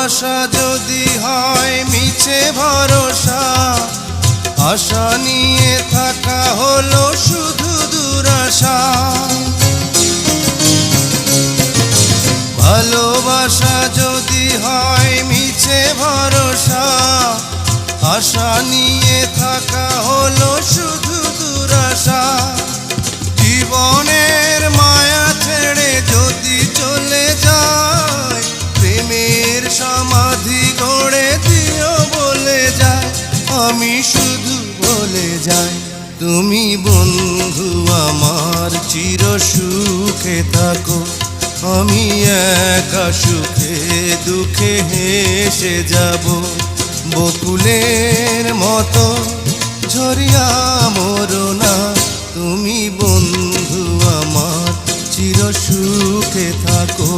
ভালোবাসা যদি হয় মিছে ভরসা, আশা নিয়ে থাকা হলো শুধু দুরাশা। ভালোবাসা যদি হয় মিছে ভরসা, আশা নিয়ে থাকা হলো শুধু দুরাশা। জীবনের মায়া ছেড়ে যদি চলে যায়, প্রেমের সমাধি গড়ে দিও বলে যায়। আমি শুধু বলে যাই, তুমি বন্ধু আমার চির সুখে থাকো। আমি একা সুখে দুঃখে হেসে যাব, বকুলের মতো ঝরিয়া মরো না। তুমি বন্ধু আমার চির সুখে থাকো।